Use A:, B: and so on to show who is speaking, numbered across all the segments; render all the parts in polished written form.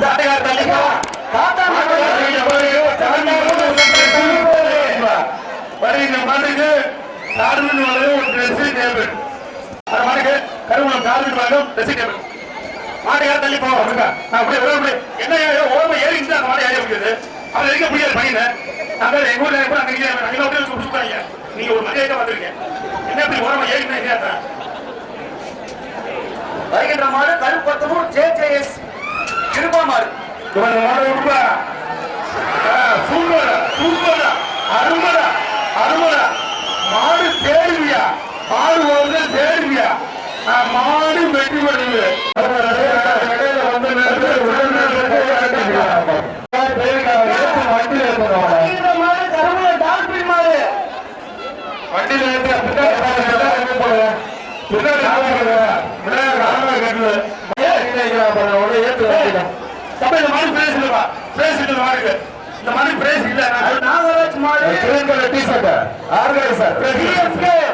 A: மாடியார தள்ளி போவாங்க. என்ன ஓரமா ஏறி இருந்தா அந்த மாடி ஏறி முடியாது. அது எங்க முடியாது பையன். நாங்க எங்க ஊர்ல கூட அங்க கூப்பிட்டாங்க. நீங்க ஒரு மரியாதை வந்துருக்கீங்க. என்ன இப்படி ஓரமா ஏறி
B: வருகின்ற மாடு கருப்பத்தூர் ஜேஜேஎஸ் திருப்பாமாறு.
A: அருமடா அருமடா மாடு தேடுவியா, மாடு வந்து தேடுவியா, மாடு வெற்றி பெறுது.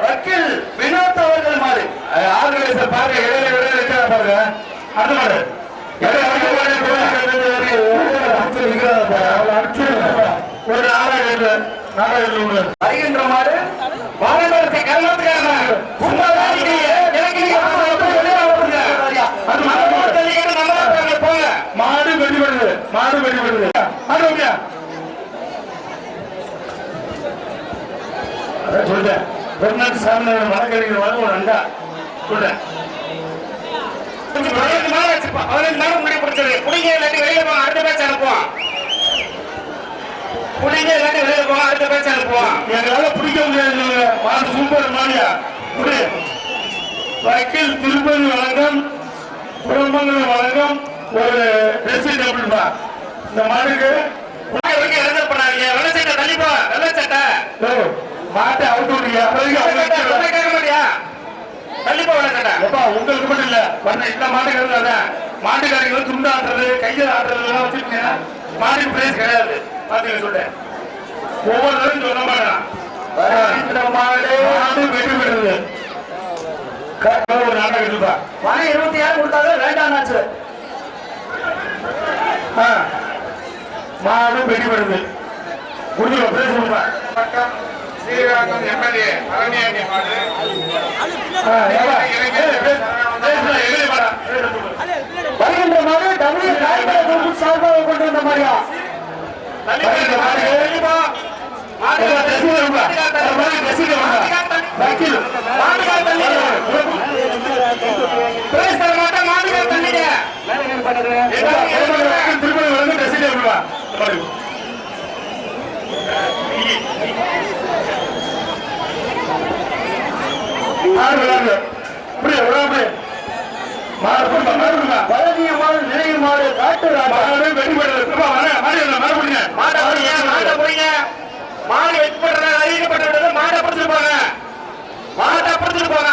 B: வக்கீல் வினோத் அவர்கள் மாடு வருகின்ற மாடு
A: மாடு வெளிப்படுது, மாடு வெளிப்படுது. சொல்றேன் பெருநாட்டு சார்ந்த வழக்கறிஞர் வந்து ஒரு அண்டா சொல்றேன். 15 நாள் வச்சிருப்பான். 15 நாள் முன்னாடி பிடிச்சது புடிங்க இல்லாட்டி வெளியில போங்க, அடுத்த பேச்சு அனுப்புவான். புடிங்க இல்லாட்டி வெளியில போங்க, அடுத்த பேச்சு அனுப்புவான். எங்களால பிடிக்க முடியாது. மாடு சூப்பர் மாடியா புடி. வக்கீல் திருப்பதி வழங்கம் குடும்பங்கள் வழங்கம் ஒரு ரெசிட் அப்படின்பா. இந்த மாடுக்கு பண்ணாதீங்க. வெள்ள சட்டை தள்ளிப்பா, வெள்ள சட்டை மாட்டை அவுட்டு விடுங்க. கேட்க மாட்டியா? தள்ளிப்பா வெள்ள சட்டை. எப்பா உங்களுக்கு மட்டும் இல்ல, பண்ண இந்த மாட்டுக்காரங்க மாட்டுக்காரங்க துண்டு ஆடுறது கையில் ஆடுறது எல்லாம் வச்சிருக்கீங்க. மாட்டுக்கு பிரைஸ் கிடையாது. பாத்தீங்க சொல்றேன். ஒவ்வொரு சொல்ல மாட்டான். மாடு வெற்றி பெறுது. ஒரு நாடகம் இருப்பா.
B: 26 கொடுத்தாங்க வேண்டாம்.
A: மாடு வெடிபடுது. ஸ்ரீரங்கம் எம்எல்ஏ பழனியாண்டி மாடு
B: வருகின்ற மாடு தமிழ் சார்பாக கொண்டு வந்த மாதிரியா பழனியம்மாள் நினைவு மாடு காட்டு
A: மாடு வெடிபடுறது. மாடு வெடிபடுறது அறிவிக்கப்பட்டது. மாடை பிடிச்சிருப்பாங்க, மாட்டை பிடிச்சிருப்பாங்க.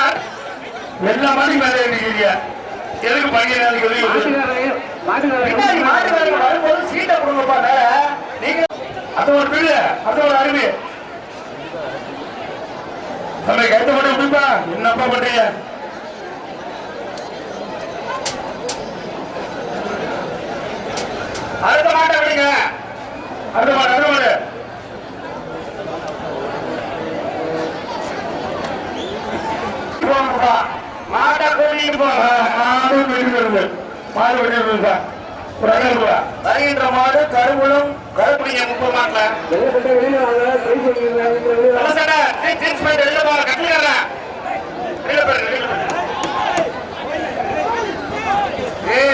A: எல்லா மாடி மேலே இருக்கிறீங்க. எதுக்கு
B: மாட்டுக்காரங்க வரும்போது சீட்டை கொடுங்கப்பா. நீங்க
A: அது ஒரு வீடு, அது ஒரு அருவி. நம்ம கைத்த மட்டும் முடிப்பா. என்னப்பா பண்றீங்க? அடுத்த மாட்டை விடுங்க. அடுத்த மாடு, அடுத்த மாடு. மாட்டை கூட்டிட்டு போங்க. மாடு வெடிக்கிறது, மாடு வெடிக்கிறது.
B: வருகின்ற மாடு கருவூலம்
A: கருப்புடிங்க 30 மாட்டல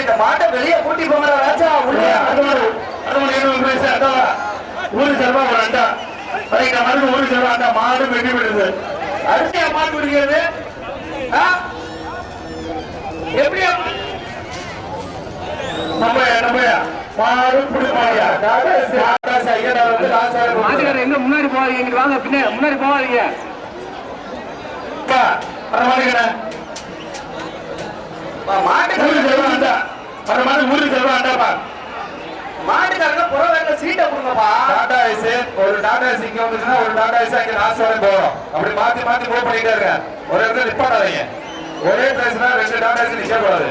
B: இந்த மாட்டை வெளியே கூட்டி போங்க ராஜா.
A: ஊரு செல்வா ஒரு அண்டா மருந்து ஊரு செல்வா அண்டா மாடு வெட்டி விடுது.
B: அரிசியா மாட்டு விடுகிறது எப்படி?
A: மாடு பிடிப்பாடியா
B: மாட்டுக்காரர் எங்க முன்னாடி போவாதீங்க, வாங்க பின்ன முன்னாடி போவாதீங்க. மாட்டுக்காரங்க புறவேல சீட்டை கொடுங்கப்பா.
A: டாடா ஐஸ் ஒரு டாடா ஐஸ் இங்க வந்துச்சுன்னா ஒரு டாடா ஐஸ் அங்க லாஸ்ட் வரை போறோம். அப்படி மாத்தி மாத்தி மூவ் பண்ணிட்டே இருக்க. ஒரு இடத்துல நிப்பாட்டாதீங்க. ஒரே பிளேஸ்னா 2 டாடா ஐஸ் நிக்க கூடாது.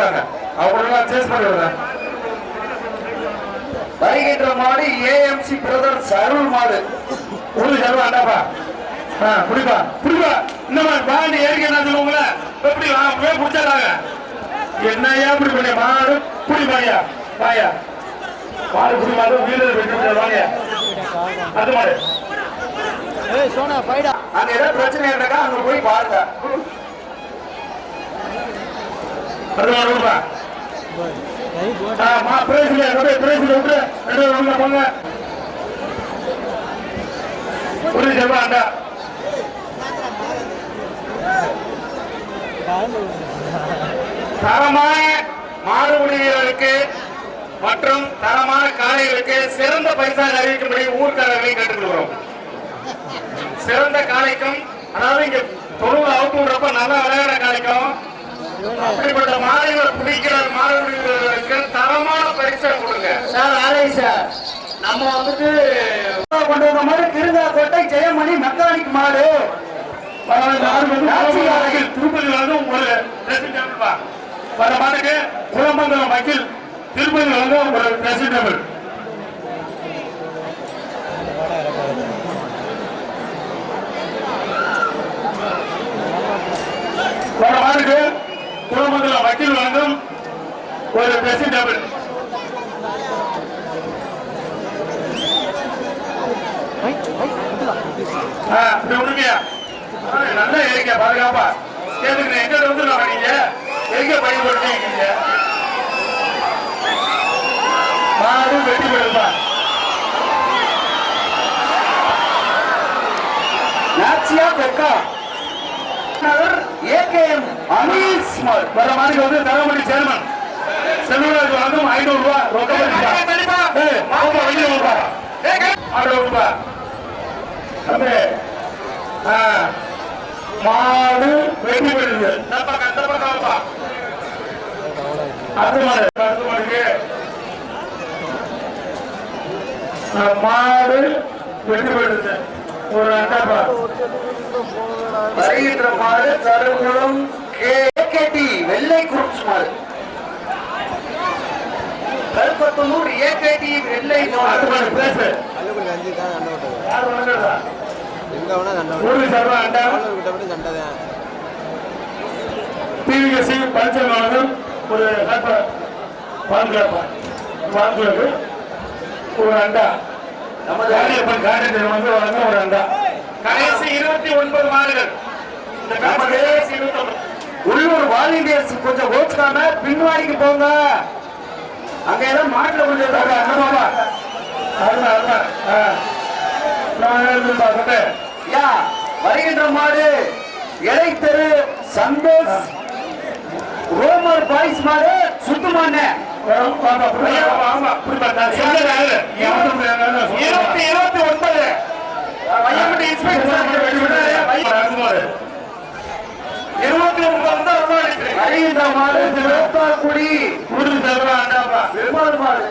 A: இருக்காங்க அவங்க சேஸ் பண்ணி விடுறேன்.
B: வருகின்ற மாடு ஏஎம்சி பிரதர்ஸ் அருள் மாடு.
A: ஒரு சர்வா அண்டாப்பா புடிப்பா புடிப்பா இந்த மாதிரி பாண்டி ஏறிக்க என்ன சொல்லுவாங்கள எப்படி போய் பிடிச்சாங்க என்னையா இப்படி பண்ணி மாடு புடி பாயா பாயா மாடு புடி மாடு வீரர் வெட்டி வாங்க அது மாடு
B: அங்க ஏதாவது பிரச்சனை இருந்தாக்கா அங்க போய் பாருங்க.
A: அது மாடு விடுப்பா பிரேசில விட்டு ரெண்டு போங்க ஒரு சர்வா அண்டா தரமான மாடுபிடி வீரர்களுக்கு மற்றும் தரமான காளைகளுக்கு சிறந்த பரிசாக அறிவிக்கும்படி ஊர்க்காரர்களை கேட்டுக்கொள்கிறோம். சிறந்த காளைக்கும் அதாவது இங்க தொழுவு அவுத்து விடுறப்ப நல்லா விளையாட காளைக்கும் அப்படிப்பட்ட மாடுகளை பிடிக்கிற மாடுபிடி வீரர்களுக்கு தரமான பரிசை கொடுங்க.
B: சார் ஆலை சார் நம்ம வந்துட்டு கொண்டு வந்த மாதிரி திருந்தாக்கோட்டை ஜெயமணி மெக்கானிக் மாடு.
A: திருப்பதி வந்து ஒரு வர மாட்டுக்கு குளமங்கலம் வக்கீல் திருப்பதி வந்து ஒரு ட்ரெஸ்ஸிங் டேபிள். வர மாட்டுக்கு குளமங்கலம் வக்கீல் வழங்கும் ஒரு ட்ரெஸ்ஸிங் டேபிள். உண்மையா நல்லா இருக்க பாதுகாப்பா கேட்டுக்கிறேன். எங்க வந்து நீங்க எங்க பயன்படுத்திருக்கீங்க மாடு வெட்டி போயிருப்பா
B: நாச்சியா பெக்கா ஏகேஎம் அமீஸ் மாடு.
A: வர மாதிரி வந்து தரமணி சேர்மன் செல்வராஜ் வழங்கும் 500 ரூபாய் மாடு வெட்டி போயிருக்கு. அது மாடுக்கு மாடு வெட்டி போயிடுது ஒரு அண்டாப்பா.
B: வருகின்ற மாடு கருங்குளம் கேகேடி வெள்ளை குரூப்ஸ் மாடு. கருப்பத்தூர் ஏகேடி வெள்ளை மாடு
A: பேசு டிவிகேசி பரிசோதனை ஒரு பாதுகாப்பு ஒரு அண்டா நமது காரியப்பன் வந்து வழங்க ஒரு அண்டா. கடைசி 29 மாடுகள்
B: உள்ளூர் வாலண்டியர்ஸ் கொஞ்சம் ஓச்சுக்காம பின்வாடிக்கு போங்க. அங்க ஏதோ மாட்டுல கொஞ்சம் வருகின்ற மாடு இலை தெரு சந்தோஷ் ரோமர் பாய்ஸ் மாடு சுத்துமான 29 வருகின்ற மாடு குடி பெருமாள் மாடு